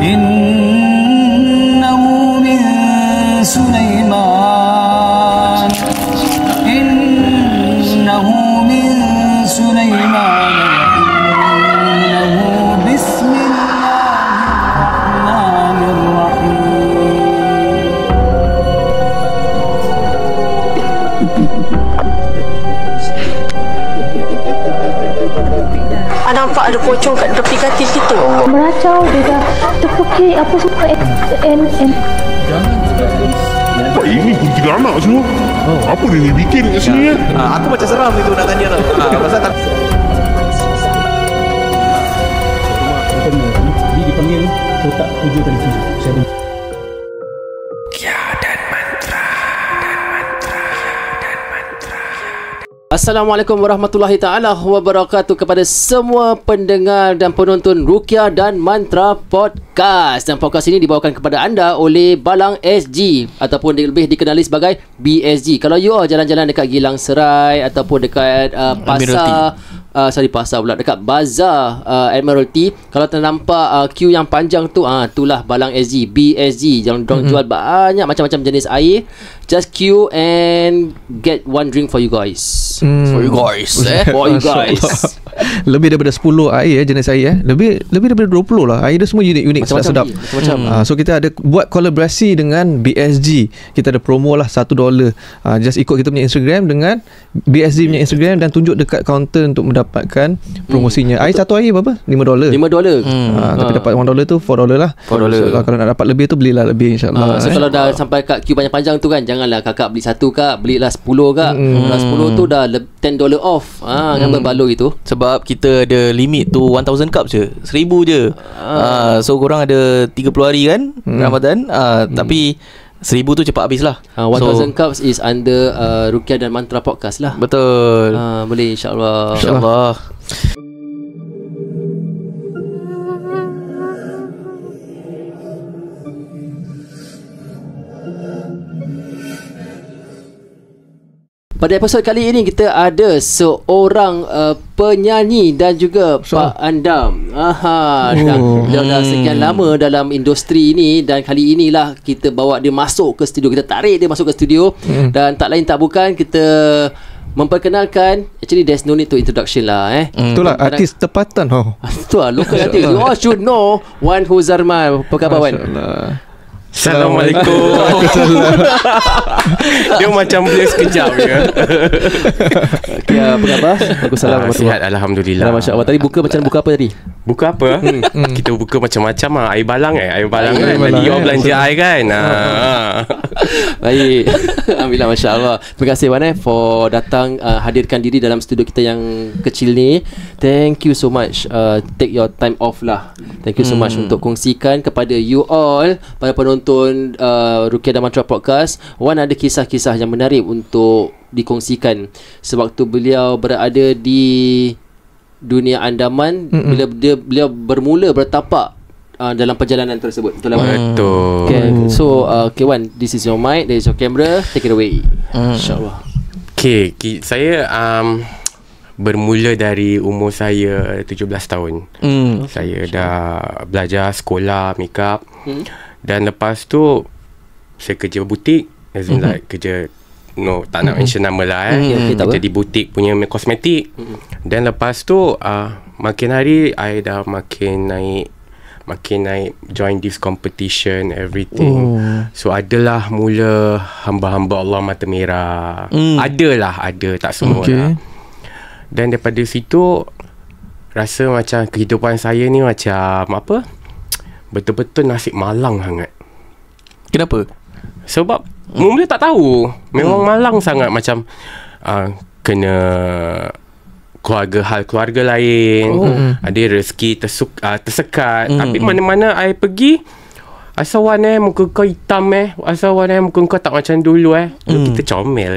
Innahu min Sulaiman. Innahu min Sulaiman. Innahu bismillahirrahmanirrahim. Nampak ada pocong kat tepi katil kita. Meracau, dia dah terpekik apa semua Nampak ini pun 3 anak semua. Apa dia ni bikin kat sini Aku macam seram itu nak tanya tu. Pasal tak Dia dipanggil kotak 7 telefon. Assalamualaikum warahmatullahi ta'ala wabarakatuh kepada semua pendengar dan penonton Ruqyah dan Mantra Podcast. Dan podcast ini dibawakan kepada anda oleh Balang SG ataupun lebih dikenali sebagai BSG. Kalau you jalan-jalan dekat Gilang Serai ataupun dekat pasar pasar pula, dekat Bazar Admiralty, kalau ternampak queue yang panjang tu, itulah Balang SG, BSG. Jangan jual banyak macam-macam jenis air. Just queue and get one drink for you guys. For you guys, for you guys. lebih daripada 10 air jenis air lebih daripada 20 lah. Air dia semua unik-unik, sedap-sedap. So kita ada buat kolaborasi dengan BSG. Kita ada promo lah $1. Just ikut kita punya Instagram dengan BSG punya Instagram dan tunjuk dekat kaunter untuk mendapatkan promosinya. Air satu air berapa? $5. Tapi dapat $1 tu $4 lah. $4. So, kalau nak dapat lebih tu belilah lebih, insyaAllah. So kalau dah sampai kat queue panjang-panjang tu kan, janganlah kakak beli satu kak, belilah 10 kak. Kalau 10 tu dah $10 off. Kan berbaloi itu. Sebab kita ada limit tu 1000 cups je, 1000 je. So korang ada 30 hari kan Ramadan. Tapi 1000 tu cepat habis lah. 1000 cups is under Ruqyah dan Mantra Podcast lah. Betul. Boleh, insyaAllah. InsyaAllah. Pada episod kali ini kita ada seorang penyanyi dan juga Pak Andam. Dia dah sekian lama dalam industri ini, dan kali inilah kita bawa dia masuk ke studio. Kita tarik dia masuk ke studio dan tak lain tak bukan kita memperkenalkan. Actually there's no need to introduction lah. Itulah artis tempatan. Itulah local artis. You all should know Wan Huzarman. Apa khabar Wan? Assalamualaikum. Dia macam boleh sekejap je. Okay, apa khabar? Waalaikumsalam. Sihat, Alhamdulillah. Masya Allah. Tadi buka macam buka apa tadi? Buka apa? Kita buka macam-macam lah. Air balang Air balang kan. Tadi you belanja air kan. Baik. Alhamdulillah, Masya Allah. Terima kasih Wan for datang, hadirkan diri dalam studio kita yang kecil ni. Thank you so much. Take your time off lah. Thank you so much untuk kongsikan kepada you all, para penonton Ruqyah dan Mantra Podcast. Wan ada kisah-kisah yang menarik untuk dikongsikan sewaktu beliau berada di dunia andaman. Bila beliau bermula bertapak dalam perjalanan tersebut. Betul lah Wan? Betul. Okay, so Wan, this is your mic, this is your camera, take it away. InsyaAllah. Okay, saya bermula dari umur saya 17 tahun. Saya dah belajar sekolah makeup. Dan lepas tu saya kerja butik, as in like kerja, tak nak mention nama lah kerja di butik punya kosmetik. Dan lepas tu makin hari I dah makin naik join this competition, everything. So adalah mula hamba-hamba Allah mata merah. Ada tak semua lah. Dan daripada situ rasa macam kehidupan saya ni macam apa, betul-betul nasib malang sangat. Kenapa? Sebab mula tak tahu, memang malang sangat. Macam kena keluarga lain, ada rezeki tersekat. Tapi mana-mana I pergi, asal Wan muka kau hitam asal Wan muka kau tak macam dulu kita comel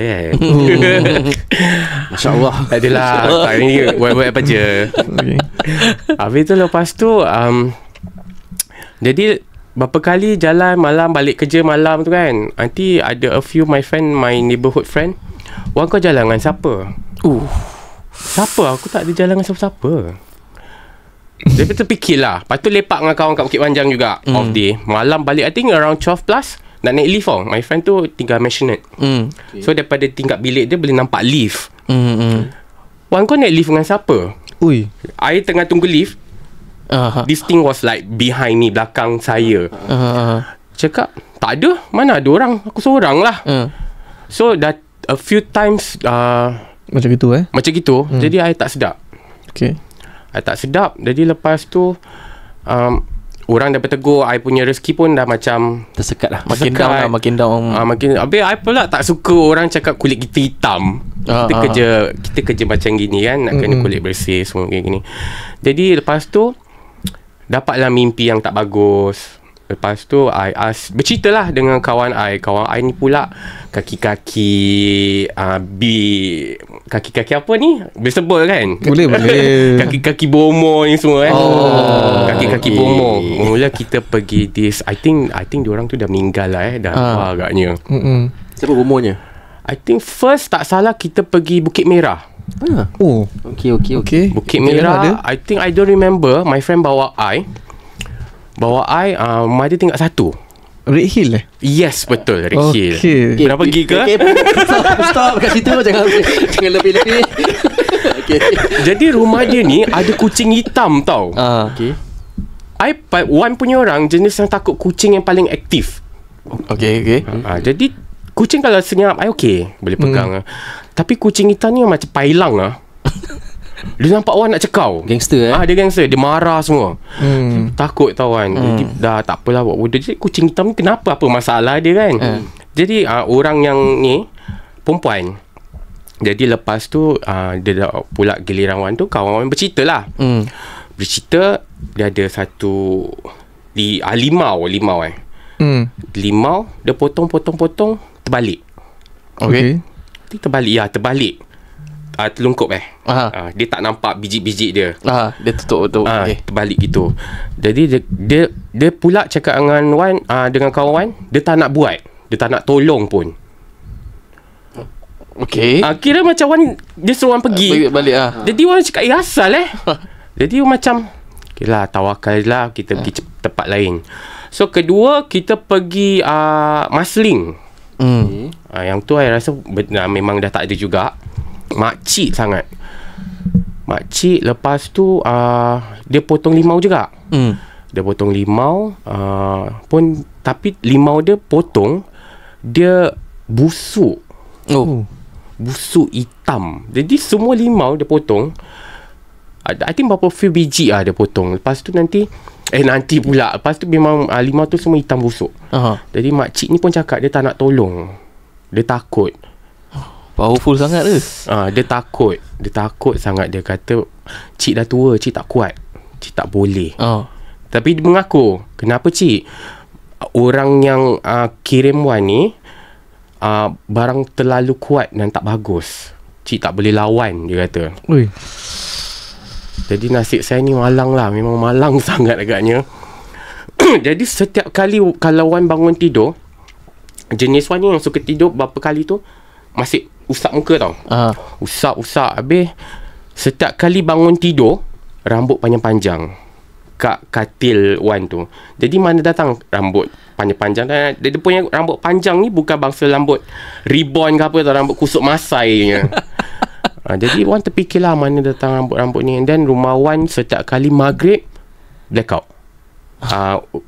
Masya Allah. Adalah ni buat apa je. Habis tu lepas tu jadi berapa kali jalan malam, balik kerja malam tu kan, nanti ada a few my neighborhood friend, Wan kau jalan dengan siapa? Siapa? Aku tak ada jalan dengan siapa-siapa. Dia terfikir lah. Lepas tu lepak dengan kawan kat Bukit Panjang juga. Off day. Malam balik, I think around 12 plus. Nak naik lift tau. My friend tu tinggal Maisonette. So daripada tingkat bilik dia boleh nampak lift. Wan, kau naik lift dengan siapa? Ui. I tengah tunggu lift. This thing was like behind me, belakang saya. Cakap, tak ada. Mana ada orang? Aku seorang lah. So dah a few times Macam gitu macam gitu. Jadi I tak sedap. Okay. I tak sedap. Jadi lepas tu orang dah bertegur, I punya rezeki pun dah macam tersekat lah. Makin down lah, makin down. Habis I pula tak suka orang cakap kulit kita hitam. Kita kerja macam gini kan, nak kena kulit bersih semua kayak gini. Jadi lepas tu dapatlah mimpi yang tak bagus. Lepas tu I ask, berceritalah dengan kawan I. Kawan I ni pula kaki-kaki kaki-kaki apa ni? Boleh sebut kan? Boleh. Kaki-kaki bomo ni semua kan. Kaki-kaki bomo. Mula kita pergi this, I think diorang tu dah meninggal lah dah tua agaknya. Siapa bomonya? I think first tak salah kita pergi Bukit Merah. Oh. Okay. Bukit Merah, I think I don't remember. My friend bawa I. Rumah dia tingkat 1. Red Hill Yes, betul, Red Hill. Pernah pergi ke? Stop kat situ. Jangan lebih-lebih. Jadi rumah dia ni ada kucing hitam tau. Wan punya orang jenis yang takut kucing yang paling aktif. Okay. Jadi kucing kalau senyap I okay, boleh pegang. Tapi kucing hitam ni macam pailang lah. Dia nampak Wan nak cekau. Gangster Dia gangster. Dia marah semua. Takut tau Wan. Jadi dah tak apalah buat bodoh. Jadi kucing hitam ni kenapa? Apa masalah dia kan? Jadi orang yang ni perempuan. Jadi lepas tu dia dah pula giliran Wan tu, kawan Wan bercerita lah. Bercerita dia ada satu limau limau dia potong terbalik. Okay. Terbalik terlungkup dia tak nampak biji-biji dia. Dia tutup okay. Terbalik gitu. Jadi dia pula cakap dengan Wan, dengan kawan Wan, dia tak nak buat, dia tak nak tolong pun. Okay. Kira macam Wan, dia suruh Wan pergi balik Jadi Wan cakap asal Jadi macam okeylah, tawakal lah, kita pergi tempat lain. So kedua kita pergi Marsiling. Yang tu I rasa memang dah tak ada juga. Makcik sangat. Makcik lepas tu dia potong limau juga. Dia potong limau pun, tapi limau dia potong, dia busuk. Busuk hitam. Jadi semua limau dia potong, I think berapa few biji dia potong. Lepas tu nanti pula lepas tu memang limau tu semua hitam busuk. Jadi makcik ni pun cakap dia tak nak tolong. Dia takut. Powerful sangat tu. Dia takut sangat. Dia kata cik dah tua, cik tak kuat, cik tak boleh. Tapi dia mengaku, kenapa cik? Orang yang kirim Wan ni barang terlalu kuat dan tak bagus, cik tak boleh lawan, dia kata. Jadi nasib saya ni malang lah. Memang malang sangat agaknya. Jadi setiap kali kalau Wan bangun tidur, jenis Wan ni yang suka tidur berapa kali tu masih usap muka tau. Usap Habis setiap kali bangun tidur, rambut panjang-panjang kat katil Wan tu. Jadi mana datang rambut panjang-panjang? Dia punya rambut panjang ni bukan bangsa rambut ribbon ke apa tau, rambut kusuk masai nya. Jadi Wan terfikirlah mana datang rambut-rambut ni. Dan rumah Wan setiap kali maghrib blackout.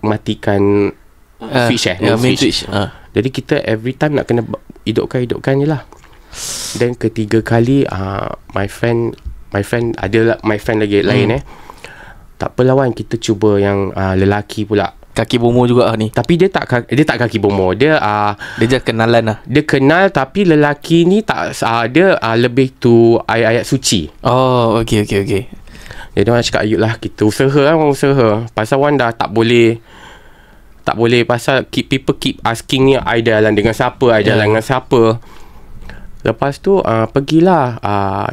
Matikan switch main switch. Jadi kita every time nak kena hidupkan je lah. Dan ketiga kali my friend ada my friend lagi lain tak apalah Wan, kita cuba yang lelaki pula. Kaki bomo juga ni. Tapi dia tak kaki bomo. Dia just kenalan lah. Dia kenal, tapi lelaki ni tak dia lebih tu ayat-ayat suci. Okay. Jadi orang cakap ayolah kita usaha. Pasal Wan dah tak boleh pasal people keep asking ni I jalan dengan siapa, dengan siapa. Lepas tu pergilah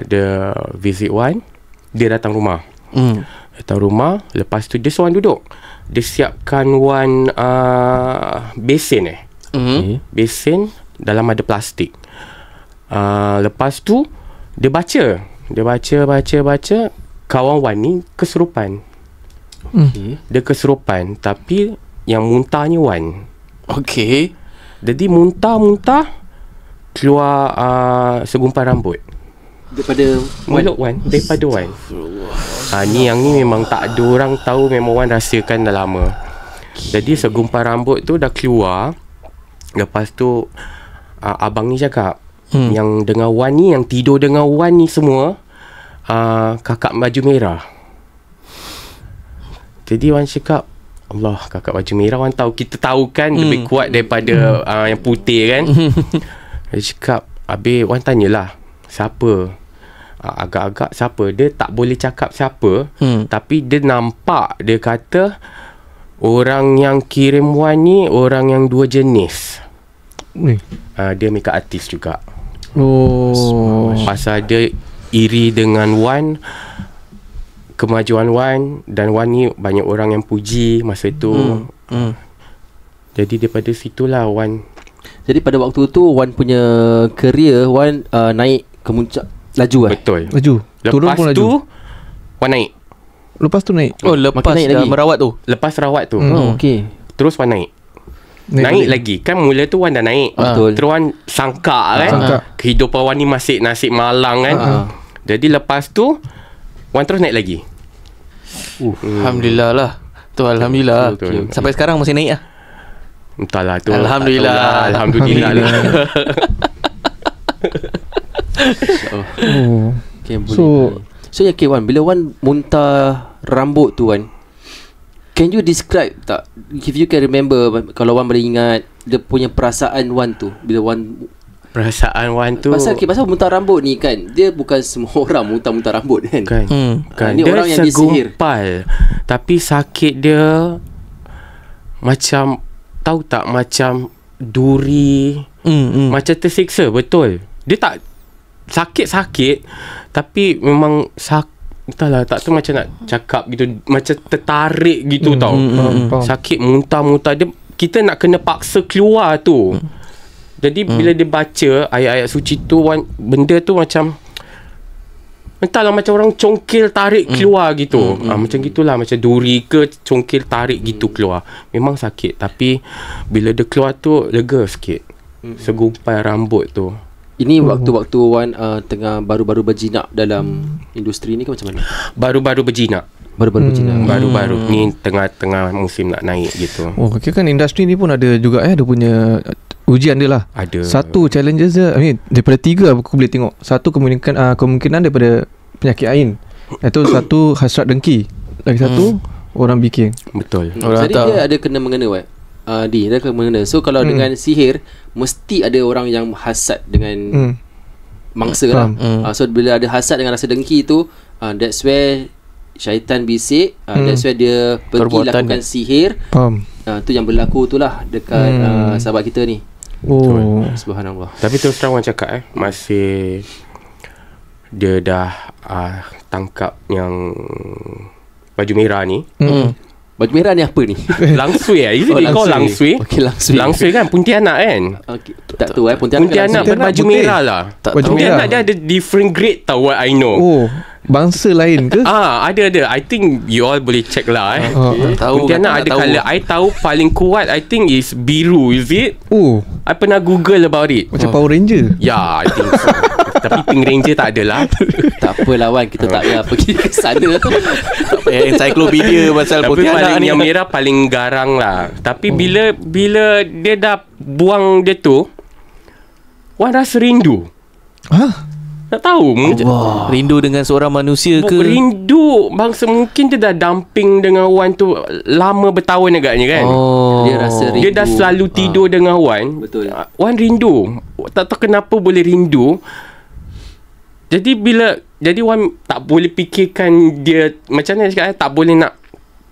dia visit Wan. Dia datang rumah. Lepas tu dia seorang duduk. Dia siapkan Wan besen besen dalam ada plastik. Lepas tu dia baca. Kawan Wan ni kesurupan. Dia kesurupan, tapi yang muntahnya Wan. Okey. Jadi muntah keluar segumpal rambut Daripada mulut Wan, daripada Wan. Ni yang ni memang tak ada orang tahu, memang Wan rahsiakan dah lama. Jadi segumpal rambut tu dah keluar. Lepas tu abang ni cakap, yang dengan Wan ni, yang tidur dengan Wan ni semua kakak baju merah. Jadi Wan cakap, Allah, kakak baju merah, Wan tahu, kita tahu kan lebih kuat daripada yang putih kan. Dia cakap, habis Wan tanyalah, siapa? Agak-agak siapa? Dia tak boleh cakap siapa, tapi dia nampak, dia kata orang yang kirim Wan ni orang yang dua jenis. Dia makeup artist juga. Pasal dia iri dengan Wan, kemajuan Wan, dan Wan ni banyak orang yang puji masa tu. Jadi daripada situlah Wan. Jadi pada waktu tu Wan punya career Wan naik ke muncak laju kan? Betul. Laju. Turun Lepas pun laju. tu Wan naik. Lepas tu naik. Oh, lepas Makin naik dah lagi. merawat tu. Lepas rawat tu Okey. terus Wan naik. Naik lagi. Kan mula tu Wan dah naik. Betul. Terus Wan sangka kan, Sangka. kehidupan Wan ni masih nasib malang kan. Jadi lepas tu Wan terus naik lagi. Alhamdulillah lah. Tu alhamdulillah. Betul. Sampai sekarang masih naik lah. Entahlah tu. Alhamdulillah. Tak tahulah. Alhamdulillah lah. Okay, so ya, Wan, bila Wan muntah rambut tu Wan, can you describe tak, if you can remember, kalau Wan boleh ingat dia punya perasaan Wan tu bila Wan Perasaan Wan tu pasal muntah rambut ni kan, dia bukan semua orang muntah rambut kan. kan Ni dia orang yang disihir. segumpal, tapi sakit dia macam, tahu tak, macam duri, macam tersiksa. Betul, dia tak sakit-sakit, tapi memang entahlah, tak tahu macam nak cakap gitu, macam tertarik gitu tau. Sakit, muntah-muntah dia, kita nak kena paksa keluar tu. Jadi bila dia baca ayat-ayat suci tu, benda tu macam, entahlah, macam orang congkil tarik keluar gitu. Macam gitulah, macam duri ke congkil tarik gitu keluar. Memang sakit, tapi bila dia keluar tu lega sikit. Segumpal rambut tu. Ini waktu-waktu Wan tengah baru-baru berjinak dalam industri ni ke macam mana? Baru-baru berjinak. Baru-baru berjinak. Baru-baru ni tengah-tengah musim nak naik gitu. Oh, kira kan industri ni pun ada juga dia punya ujian dia lah. Ada. Satu challenges dia, daripada tiga aku boleh tengok. Satu kemungkinan daripada penyakit ain. Itu satu hasrat dengki. Lagi satu orang bikin. Betul. Jadi dia ada kena-mengena Wan. Dia kena mengena. So kalau dengan sihir, mesti ada orang yang hasad dengan mangsa lah. So bila ada hasad dengan rasa dengki tu, that's where syaitan bisik, that's where dia pergi Perbuatan lakukan sihir. Tu yang berlaku tu lah dekat sahabat kita ni. Subhanallah. Tapi terus terang orang cakap masih dia dah tangkap yang baju merah ni. Baju merah ni apa ni? Langsui Is it call langsui? Okey, langsui. Langsui kan Pontianak kan? Okay. Tak tahu Pontianak berbaju merah lah. Pontianak dia ada different grade tau, what I know. Oh, bangsa lain ke? Ada. I think you all boleh check lah tahu. Pontianak ada colour. I tahu paling kuat I think is biru. Is it? Oh, I pernah Google about it. macam Power Ranger. Ya, I think so. Tapi Pink Ranger tak adalah. Tak apalah Wan, kita tak payah pergi ke sana. Encyclopedia pasal Tapi Pontianak paling ni. yang merah paling garang lah. Tapi bila dia dah buang dia tu, Wan rasa rindu. Tak tahu. Rindu dengan seorang manusia ke? Rindu bangsa, mungkin dia dah dumping dengan Wan tu lama bertahun agaknya kan. Dia rasa rindu. Dia dah selalu tidur dengan Wan. Betul. Wan rindu. Tak tahu kenapa boleh rindu. Jadi Wan tak boleh fikirkan dia, macam mana cakap, tak boleh nak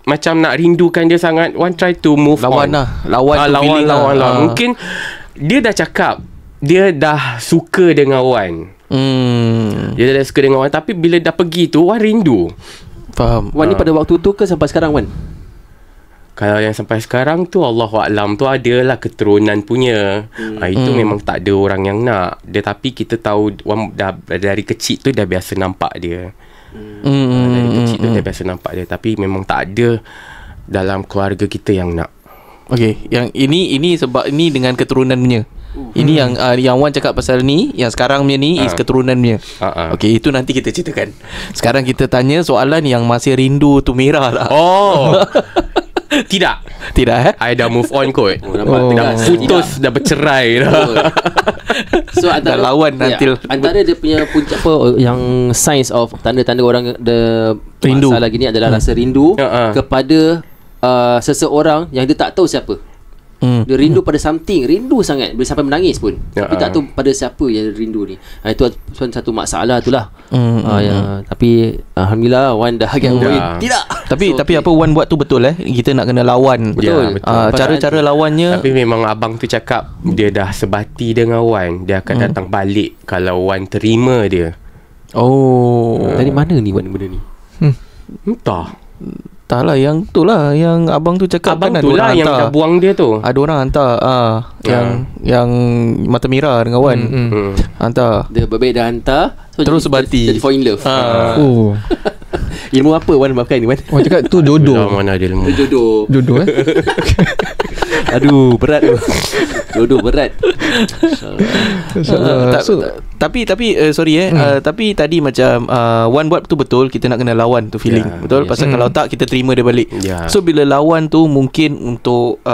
macam nak rindukan dia sangat. Wan try to move Lawan on. lah. Lawan. Mungkin dia dah cakap dia dah suka dengan Wan. Dia dah suka dengan Wan, tapi bila dah pergi tu Wan rindu. Faham. Wan ni pada waktu tu ke sampai sekarang Wan? Kalau yang sampai sekarang tu Allahuaklam tu adalah keturunan punya. Itu memang tak ada orang yang nak dia, tapi kita tahu Wan dah dari kecil tu dah biasa nampak dia. Dari kecil tu dah biasa nampak dia. Tapi memang tak ada dalam keluarga kita yang nak. Okay, yang ini sebab ini dengan keturunan punya. Ini yang Wan cakap pasal ni, yang sekarang punya ni is keturunan punya. Okay, itu nanti kita ceritakan. Sekarang kita tanya soalan yang masih rindu tu merah lah. Oh. Tidak I dah move on kot. Dah putus, dah bercerai dah. So antara lawan nanti antara dia punya punca apa yang signs of tanda-tanda orang rindu masalah gini adalah rasa rindu kepada seseorang yang dia tak tahu siapa. Dia rindu pada something, rindu sangat, boleh sampai menangis pun, tapi tak tahu pada siapa yang rindu ni. Itu satu masalah tu lah. Tapi alhamdulillah Wan dah get over it. Tidak. Tapi apa Wan buat tu betul Kita nak kena lawan. Betul. Cara-cara lawannya. Tapi memang abang tu cakap dia dah sebati dengan Wan, dia akan datang balik kalau Wan terima dia. Dari mana ni Wan benda ni? Entah. Tak lah, yang tu lah yang abang tu cakap. Abang kan tu lah yang dah buang dia tu. Ada orang hantar yang mata merah dengan Wan. Hantar. Dia berbaik dah hantar, so terus sebati. Jadi fall in love. Ilmu apa Wan pakai ni Wan? Orang cakap tu jodoh. Mana ada ilmu. Jodoh Aduh, berat tu. Jodoh berat. Tapi sorry tapi tadi macam Wan buat tu betul, kita nak kena lawan tu feeling. Betul? Pasal kalau tak kita terima dia balik. So bila lawan tu mungkin untuk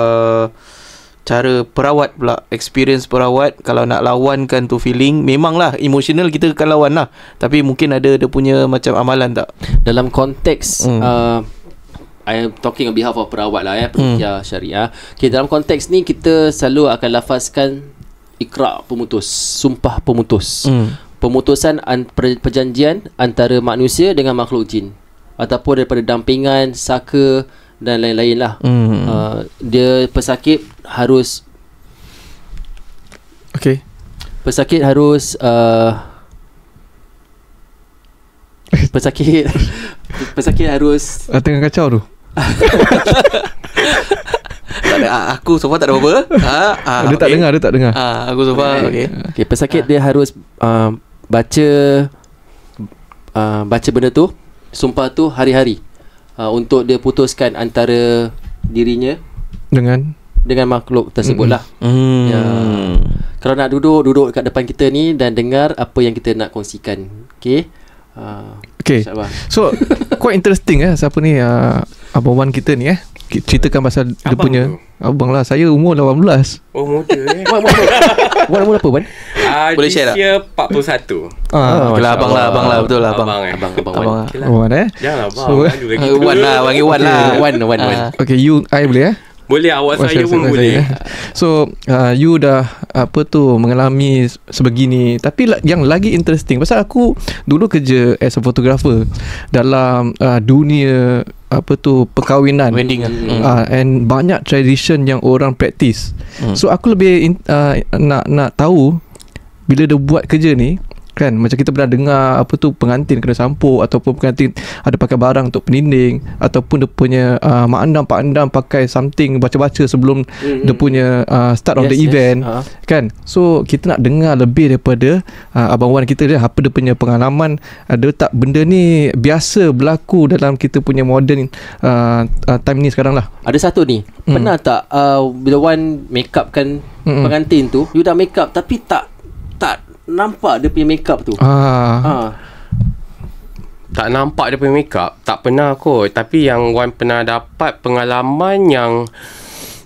cara perawat pula, experience perawat, kalau nak lawankan tu feeling, memanglah emotional kita akan lawan lah, tapi mungkin ada dia punya macam amalan tak dalam konteks I am talking on behalf of perawat lah peruqyah syariah. Okay, dalam konteks ni kita selalu akan lafazkan ikrar pemutus, sumpah pemutus. Pemutusan perjanjian antara manusia dengan makhluk jin, ataupun daripada dampingan, saka dan lain-lain lah. Dia pesakit harus pesakit harus pesakit harus tengah kacau tu. tak ada, aku so far tak ada apa-apa. Dia tak dengar. Aku so far okay, pesakit dia harus baca benda tu, sumpah tu hari-hari, untuk dia putuskan antara dirinya dengan makhluk tersebut lah. Kalau nak duduk kat depan kita ni dan dengar apa yang kita nak kongsikan. Okay. So quite interesting siapa ni Abang Wan kita ni ceritakan pasal dia punya tu. Abang lah, saya umur 18. Oh, muda Wan umur apa Wan? Boleh share tak? Dia 41. Abang lah, betul lah abang. Abang. Wan Janganlah bang. Wan lah, panggil Wan lah. Wan. Okay, I boleh Boleh, awak saya pun boleh. So you dah mengalami sebegini. Tapi yang lagi interesting, pasal aku dulu kerja as a photographer dalam dunia perkahwinan, wedding and banyak tradition yang orang practice. So aku lebih nak tahu bila dia buat kerja ni kan, macam kita pernah dengar pengantin kena sampuk, ataupun pengantin ada pakai barang untuk pendinding, ataupun dia punya mak andam pak andam pakai something baca-baca sebelum dia punya start of the event kan. So kita nak dengar lebih daripada Abang Wan kita dia, apa dia punya pengalaman. Ada tak benda ni biasa berlaku dalam kita punya modern time ni sekarang lah. Ada satu ni, pernah tak bila Wan make up kan pengantin tu, you dah make up tapi tak nampak dia punya make up tu. Tak nampak dia punya make up, tak pernah kot. Tapi yang Wan pernah dapat pengalaman yang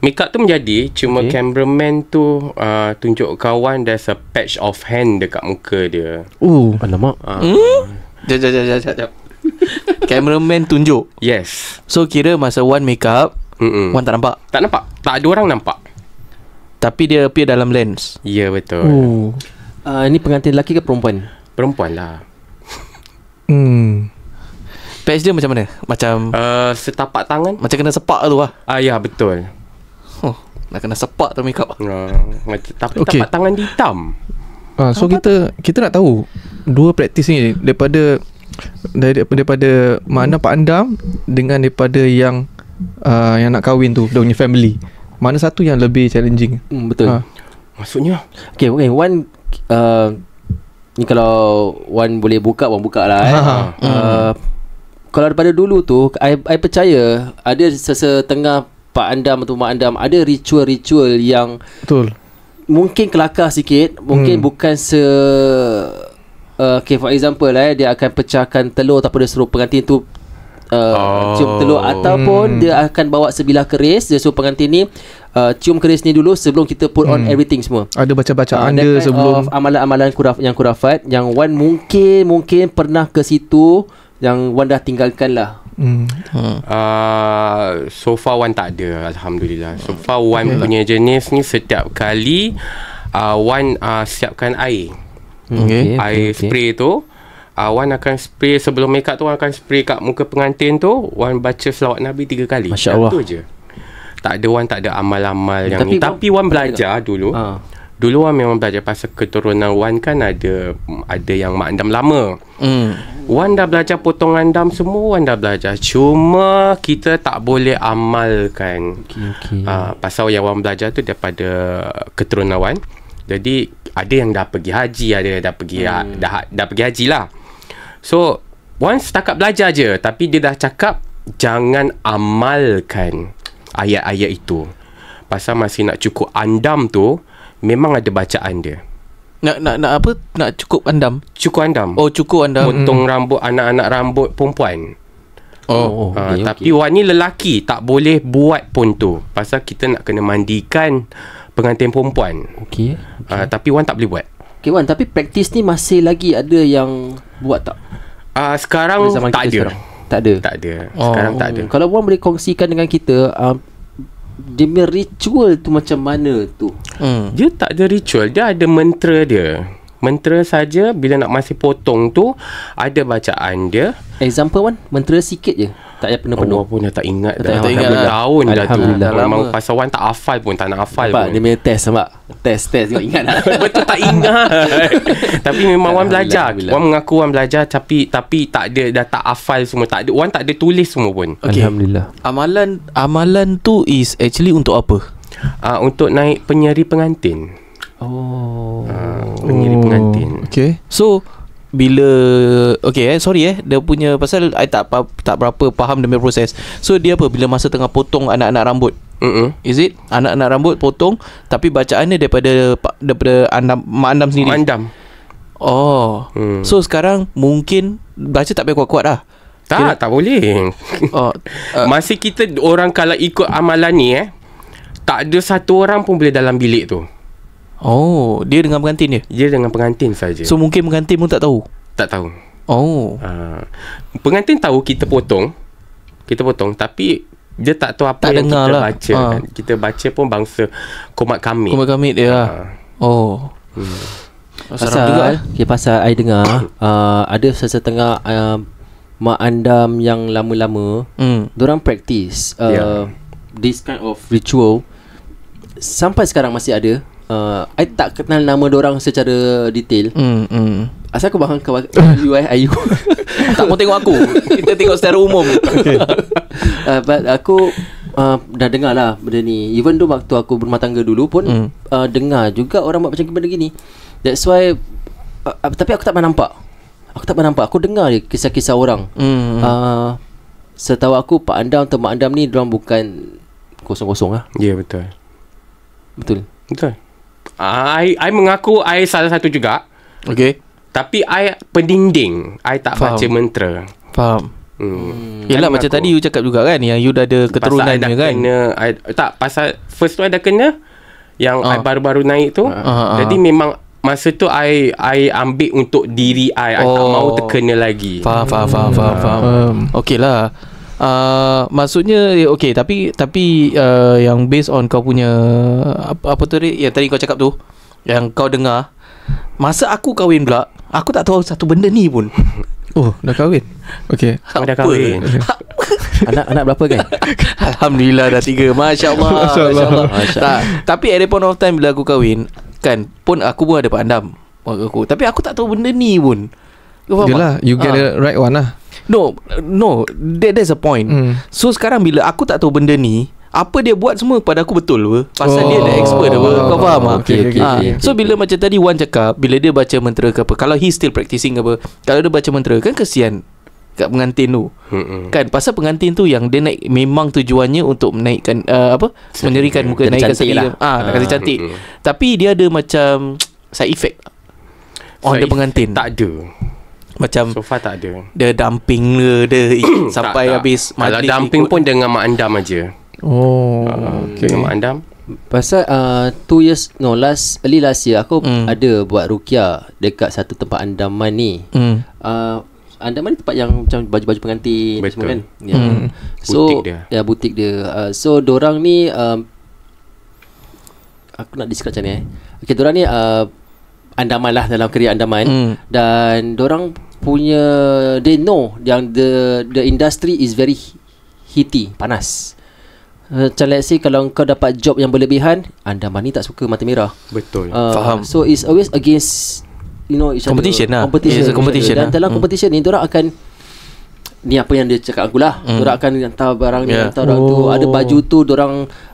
make up tu menjadi, cuma cameraman tu tunjuk kawan there's a patch of hand dekat muka dia. Alamak. Jap. Cameraman tunjuk. Yes. So kira masa Wan make up, Wan tak nampak. Tak nampak. Tak ada orang nampak. Tapi dia appear dalam lens. Ya, betul. Ini pengantin lelaki ke perempuan? Perempuan lah. Patch dia macam mana? Macam setapak tangan. Macam kena sepak tu lah. Ya, betul. Nak kena sepak tu make up. Tapi tapak tangan dia hitam. So kita nak tahu dua praktis ni daripada mana Pak Andam dengan daripada yang nak kahwin tu, dia punya family, mana satu yang lebih challenging? Betul. Maksudnya Okay, Wan Ni kalau Wan boleh buka, Wan buka lah kalau daripada dulu tu I percaya ada sesetengah Pak Andam atau Mak Andam ada ritual-ritual yang Betul. mungkin kelakar sikit, mungkin bukan okay, for example dia akan pecahkan telur ataupun dia suruh pengantin tu cium telur, ataupun dia akan bawa sebilah keris, dia suruh pengantin ni cium keris ni dulu sebelum kita put on everything semua. Ada bacaan dia kind sebelum amalan-amalan yang kurafat yang Wan mungkin pernah ke situ yang Wan dah tinggalkan lah. So far Wan tak ada, Alhamdulillah. So far Wan punya jenis ni setiap kali Wan siapkan air. Air spray tu Wan akan spray sebelum make up tu, Wan akan spray kat muka pengantin tu. Wan baca selawat Nabi 3 kali. Masya Allah. Itu je. Tak ada, Wan tak ada amal-amal yang ni. Tapi Wan belajar dulu. Dulu Wan memang belajar pasal keturunan Wan kan ada yang mak andam lama. Wan dah belajar potong andam semua, Wan dah belajar. Cuma kita tak boleh amalkan. Pasal yang Wan belajar tu daripada keturunan Wan. Jadi ada yang dah pergi haji, ada yang dah pergi dah pergi haji lah. So Wan setakat belajar je, tapi dia dah cakap jangan amalkan ayat-ayat itu. Pasal masih nak cukup andam tu memang ada bacaan dia. Nak apa? Nak cukup andam. Cukup andam. Oh, cukup andam. Potong rambut anak-anak rambut perempuan. Tapi Wan ni lelaki tak boleh buat pun tu. Pasal kita nak kena mandikan pengantin perempuan. Tapi Wan tak boleh buat. Okay Wan, tapi praktis ni masih lagi ada yang buat tak? Sekarang tak ada. Tak ada. Sekarang tak ada. Kalau Wan boleh kongsikan dengan kita dia punya ritual tu macam mana tu? Dia tak ada ritual, dia ada mentera dia. Mentera saja. Bila nak masih potong tu ada bacaan dia. Example Wan, mentera sikit je. Tak payah penuh-penuh. Allah pun dah tak ingat dah. Tak ingat tahun dah tu. Memang lama. pasal Wan tak hafal pun, tak nak hafal nampak, pun. dia punya test nampak. Test tengok ingat tak? Betul tak ingat. Tapi memang Wan belajar. Wan mengaku Wan belajar tapi tak ada, dah tak hafal semua. Tak ada, Wan tak ada tulis semua pun. Alhamdulillah. Amalan tu is actually untuk apa? Untuk naik penyeri pengantin. Penyeri pengantin. Okay. So bila sorry dia punya pasal I tak berapa faham dia punya proses. So dia apa bila masa tengah potong anak-anak rambut? Is it anak-anak rambut potong tapi bacaannya daripada mak andam sendiri? Mak andam. So sekarang mungkin baca tak payah kuat-kuat dah. Tak boleh. Masih kita orang kalau ikut amalan ni tak ada satu orang pun boleh dalam bilik tu. Dia dengan pengantin dia? Dia dengan pengantin saja. So mungkin pengantin pun tak tahu? Tak tahu. Pengantin tahu kita potong tapi dia tak tahu apa tak yang kita lah. baca. Kita baca pun bangsa komat kamit dia lah. Pasal I dengar ada sesetengah mak andam yang lama-lama dorang practice this kind of ritual sampai sekarang masih ada. I tak kenal nama dorang secara detail. Asal aku bahang Ayu tak mau tengok aku. Kita tengok secara umum. But aku dah dengar lah benda ni. Even though waktu aku berumah tangga dulu pun dengar juga orang buat macam benda gini. That's why tapi aku tak pernah nampak. Aku dengar je kisah-kisah orang. Setahu aku Pak Andam atau Mak Andam ni dorang bukan kosong-kosong lah. Ya, betul. Betul. I mengaku I salah satu juga. Okay. Tapi I pendinding. I tak baca mentera. Faham. Yelah macam tadi you cakap juga kan yang you dah ada keturunan kan. Pasal first tu I dah kena yang I baru-baru naik tu. Jadi memang masa tu I ambil untuk diri I tak mau terkena lagi. Faham. Okey lah. Maksudnya okay, tapi yang based on kau punya apa tu yang tadi kau cakap tu yang kau dengar masa aku kahwin pula aku tak tahu satu benda ni pun. Dah kahwin. Okay. Dah kahwin. Anak berapa kan? Alhamdulillah dah 3. Masya Allah. Tapi at the point of time bila aku kahwin kan pun aku pun ada Pak Andam aku. Tapi aku tak tahu benda ni pun. Yelah, you get the right one lah. No, that's a point. So sekarang bila aku tak tahu benda ni, apa dia buat semua pada aku betul apa. Pasal dia dah expert apa. Kau faham tak? Okay. So bila macam tadi Wan cakap, bila dia baca mantra ke apa, kalau he still practicing apa, kalau dia baca mantra kan kesian kat pengantin tu. Kan pasal pengantin tu yang dia naik memang tujuannya untuk menaikkan menyerikan muka, naikkan segi nak kasi cantik. Tapi dia ada macam side effect on the pengantin. Tak ada. Macam so far tak ada. Dia dumping dia sampai habis majlis. Kalau dumping pun dengan mak andam aja. Dengan mak andam. Pasal 2 years early last year aku ada buat ruqyah dekat satu tempat Andaman ni. Andaman ni tempat yang macam baju-baju pengantin. Betul. Semua kan. So butik dia. So dorang ni aku nak describe macam ni Okay, dorang ni Andaman lah, dalam kerja Andaman. Dan dorang punya, they know yang the industry is very heaty, panas. Macam let's say kalau kau dapat job yang berlebihan, Andaman ni tak suka mata merah. Betul. Faham. So it's always against competition lah. Competition. Dan dalam competition ni dorang akan, ni apa yang dia cakap aku lah, dorang akan hantar barang ni, hantar orang tu. Ada baju tu dorang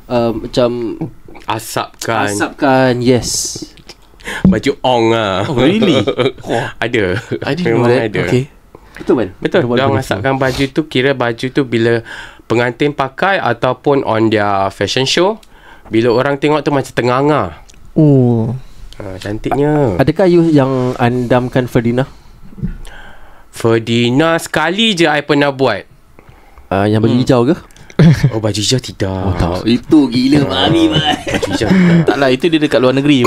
macam asapkan. Yes. Baju ong lah. Really? Ada. Memang ada. Okay. Betul. Diorang asapkan baju tu. Kira baju tu bila pengantin pakai ataupun on their fashion show, bila orang tengok tu macam tenganga. Cantiknya. Adakah you yang andamkan Ferdinand? Ferdinand sekali je I pernah buat. Yang baju hijau ke? Baju hijau tidak. Tak. Itu gila mami man. Baju hijau tidak. Taklah, itu dia dekat luar negeri.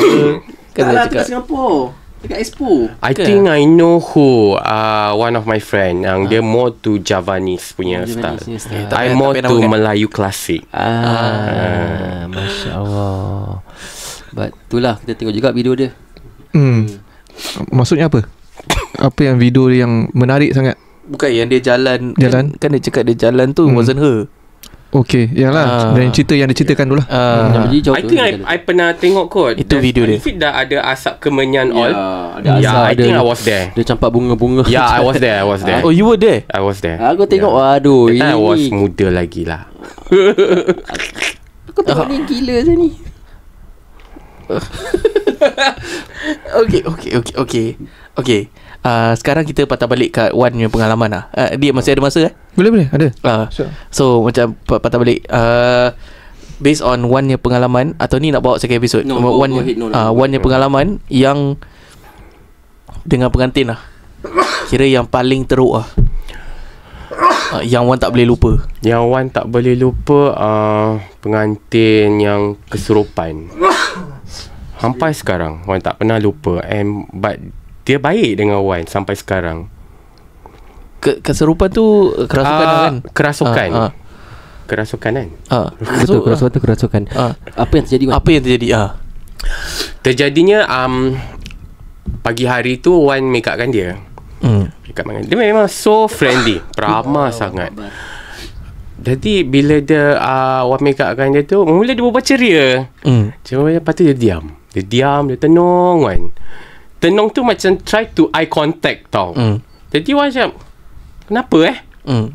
Taklah, dekat Singapura, dekat Expo. I think I know who. One of my friend yang dia more to Javanese punya style. I more to Melayu klasik. Masya Allah. But itulah, kita tengok juga video dia. Maksudnya apa? Apa yang video dia yang menarik sangat? Bukan yang dia jalan. Kan dia cakap dia jalan tu wasn't her. Okay, yalah. Dan cerita yang dia ceritakan tu lah. I think I pernah tengok kot. Itu video dia. Dah ada asap kemenyan all. Ada asap. I think I was there. Dia campak bunga-bunga. Yeah, I was there. Oh, you were there? I was there. Aku tengok, aduh. I was muda lagi lah. Aku tengok ni gila je ni. Okay. Sekarang kita patah balik kat Wan punya pengalaman lah. Dia masih ada masa Boleh ada. Sure. So macam patah balik based on Wan punya pengalaman. Atau ni nak bawa second episode? Wan punya pengalaman yang dengan pengantin lah, kira yang paling teruk lah, yang Wan tak boleh lupa. Yang Wan tak boleh lupa pengantin yang kesurupan. Sampai sekarang Wan tak pernah lupa. But dia baik dengan Wan sampai sekarang. Keserupan tu kerasukan kan? Kerasukan. Kerasukan kan? Betul, kerasukan tu kerasukan. Apa yang terjadi, Wan? Apa yang terjadi? Terjadinya pagi hari tu Wan make up kan dia. Dia memang so friendly, ramah sangat. Jadi bila dia Wan make up kan dia tu, mula dia berbual ceria. Cuma lepas tu dia diam. Dia tenung kan. Tenung tu macam try to eye contact tau. Jadi Wan macam, kenapa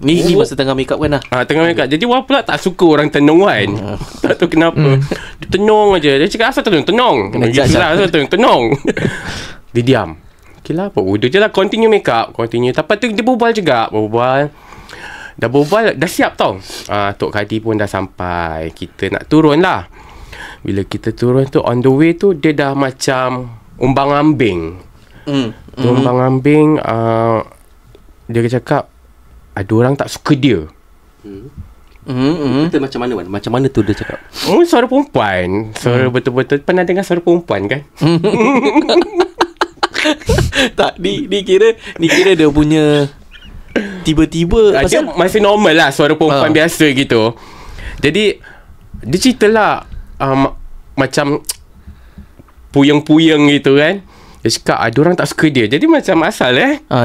Ni masa tengah make up kan lah. Tengah make up. Jadi Wan pula tak suka orang tenung kan. Tak tahu kenapa. Dia tenung aja. Dia cakap asal tenung. Asal tenung. Dia diam. Okay lah, apa udah je lah, continue make up. Tapi tu dia berbual juga. Dah berbual, dah siap tau. Tok Kadi pun dah sampai. Kita nak turun lah. Bila kita turun tu, on the way tu dia dah macam umbang-ambing. Umbang-ambing. Dia cakap ada orang tak suka dia. Kita macam mana, Wan? Macam mana tu dia cakap? Suara perempuan. Suara betul-betul. Pernah dengar suara perempuan kan? Tak, ni kira dia punya tiba-tiba pasal masih normal lah, suara perempuan biasa gitu. Jadi dia cerita lah macam puyeng-puyeng gitu kan. Dia cakap ada orang tak suka dia. Jadi macam asal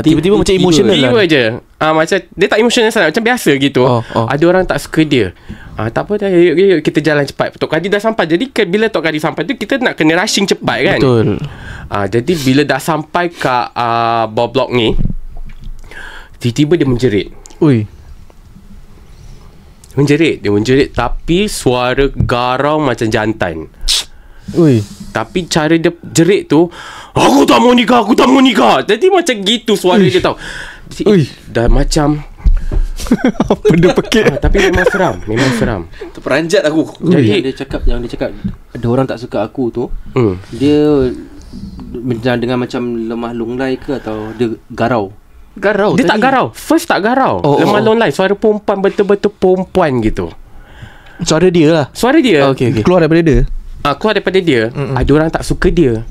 tiba-tiba macam emotional tiba je. Macam dia tak emotional sangat, macam biasa gitu. Ada orang tak suka dia. Tak apa dah, yuk, kita jalan cepat. Tok Kadi dah sampai. Jadi bila Tok Kadi sampai tu, kita nak kena rushing cepat kan. Betul. Jadi bila dah sampai kat bawah blok ni, tiba-tiba dia menjerit. Ui. Dia menjerit tapi suara garau macam jantan. Ui. Tapi cara dia jerit tu, aku tak mau nikah. Jadi macam gitu suara dia tau. Dah macam apa dia pekik. tapi memang seram. Terperanjat aku. Jadi yang dia cakap ada orang tak suka aku tu, dia dengan macam lemah lunglai ke atau dia garau? Dia tak garau. First tak garau. Lemah longlai. Suara perempuan, betul-betul perempuan gitu. Suara dia lah. Suara dia. Okay. Keluar daripada dia. Keluar daripada dia. Ada orang tak suka dia.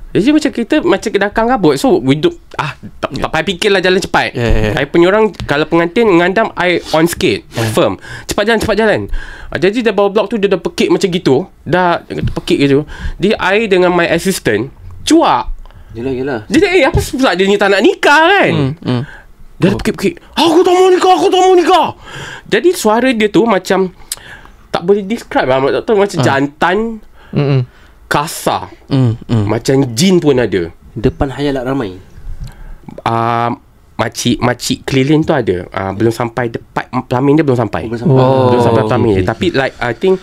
Jadi macam kita macam dah kabut. So we do, tak payah fikirlah, jalan cepat. I punya orang, kalau pengantin mengandam, I on skate, firm. Cepat jalan. Jadi dah bawah blok tu dia dah pekik macam gitu. Dah pekik gitu. Dia I dengan my assistant cuak. Yelah. Jadi apa pula dia ni tak nak nikah kan? Dia dah pekik. Aku tak mau nikah. Jadi suara dia tu macam tak boleh describe lah. Tak tahu, macam jantan, kasar, macam jin pun ada. Depan hayalat ramai. Makcik keliling tu ada. Belum sampai depan pelamin dia, belum sampai. Belum sampai pelamin. Tapi like I think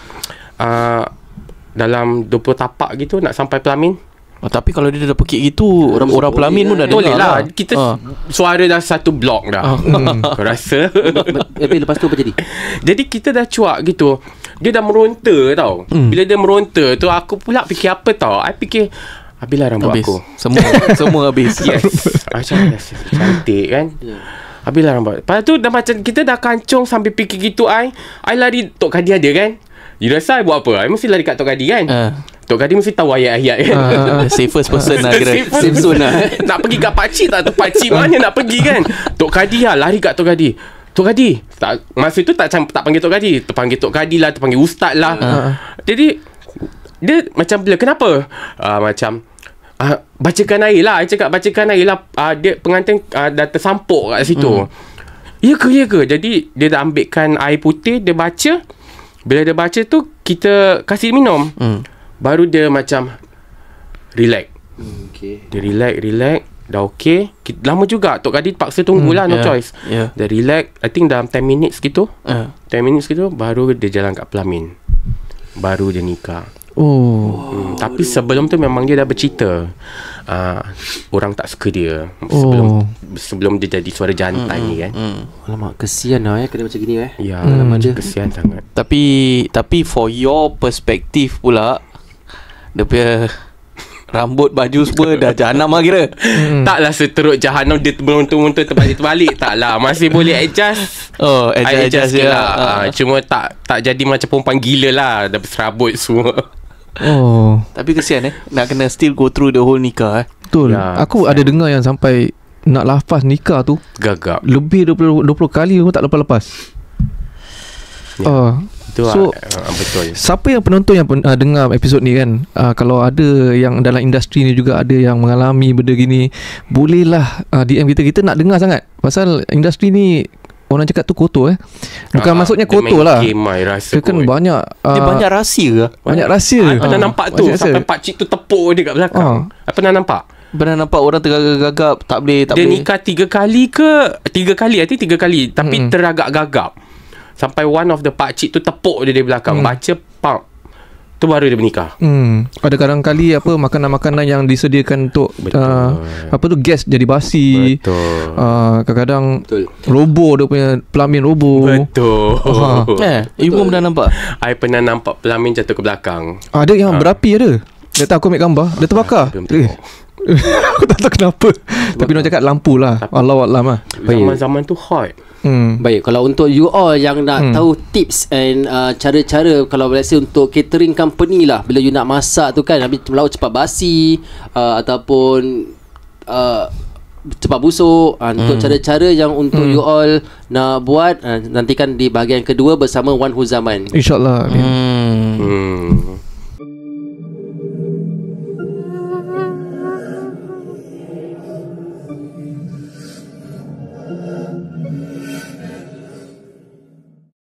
dalam 20 tapak gitu nak sampai pelamin. Tapi kalau dia dah pekik gitu, orang pelamin pun dah dengar. Boleh lah. Kita suara dah satu blok dah. Aku rasa. Lepas tu apa jadi? Jadi kita dah cuak gitu. Dia dah meronta tau. Bila dia meronta tu, aku pula fikir apa tau. I fikir habislah rambut habis. aku. Semua habis. Yes. Macam cantik kan. Habislah rambut. Lepas tu dah macam kita dah kancung sambil fikir gitu. I lari Tok Kadi ada kan. You rasa I buat apa? I mesti lari kat Tok Kadi kan. Tok Kadi mesti tahu ayat-ayat kan. Safest person lah kira. Safe zone lah. Nak pergi kat pakcik tak? Pakcik mana nak pergi kan? Tok Kadi lah, lari kat Tok Kadi. Tok Kadi masa tu tak panggil Tok Kadi. Terpanggil Tok Kadi lah, terpanggil Ustaz lah. Jadi dia macam bila kenapa? Macam bacakan air lah. I cakap bacakan air lah. Dia pengantin dah tersampuk kat situ. Ya ke? Jadi dia dah ambilkan air putih, dia baca. Bila dia baca tu, kita kasih minum. Baru dia macam relax. Dia relax. Dah okey. Lama juga Tok Kadi paksa tunggulah, no choice. Dia relax. I think dalam 10 minutes gitu. 10 minutes gitu baru dia jalan kat pelamin. Baru dia nikah. Tapi sebelum tu memang dia dah bercerita. Orang tak suka dia sebelum dia jadi suara jantan ni kan. Alamak, kesian lah kena macam gini Ya, kesian sangat. Tapi for your perspective pula, dia punya rambut, baju semua dah jahanam lah kira. Taklah seteruk jahanam dia melontar-lontar tempat dia terbalik. Taklah, masih boleh adjust. Adjust je lah. Cuma tak jadi macam perempuan gila lah, dah berserabut semua. Tapi kesian nak kena still go through the whole nikah. Betul. Aku ada dengar yang sampai nak lafaz nikah tu gagap lebih 20 kali pun tak lepas-lepas. So betul. Siapa yang penonton yang dengar episod ni kan, kalau ada yang dalam industri ni juga ada yang mengalami benda gini, bolehlah DM kita nak dengar sangat. Pasal industri ni orang cakap tu kotor bukan maksudnya kotor lah. Dia kan banyak dia banyak rahsia ke? Banyak rahsia. Pernah nampak tu sampai pakcik tu tepuk dia kat belakang. Pernah nampak? Pernah nampak orang tergagap-gagap, tak boleh. Dia nikah 3 kali ke 3 kali, I think 3 kali. Tapi teragak-gagap. Sampai one of the pakcik tu tepuk dia dari belakang. Baca pump. Tu baru dia bernikah. Ada kadang-kali makanan-makanan yang disediakan untuk gas jadi basi. Betul. Kadang-kadang roboh, dia punya pelamin roboh. Betul. Ibu pernah nampak? I pernah nampak pelamin jatuh ke belakang. Ada yang berapi ada. Dia tahu aku ambil gambar, dia terbakar. Aku tak tahu kenapa. Tapi dia cakap lampu lah. Allahuaklam lah. Zaman-zaman tu hot. Baik, kalau untuk you all yang nak tahu tips and cara-cara, kalau let's say untuk catering company lah, bila you nak masak tu kan, habis lauk cepat basi ataupun cepat busuk, untuk cara-cara yang untuk you all nak buat, nantikan di bahagian kedua bersama Wan Huzaman, InsyaAllah.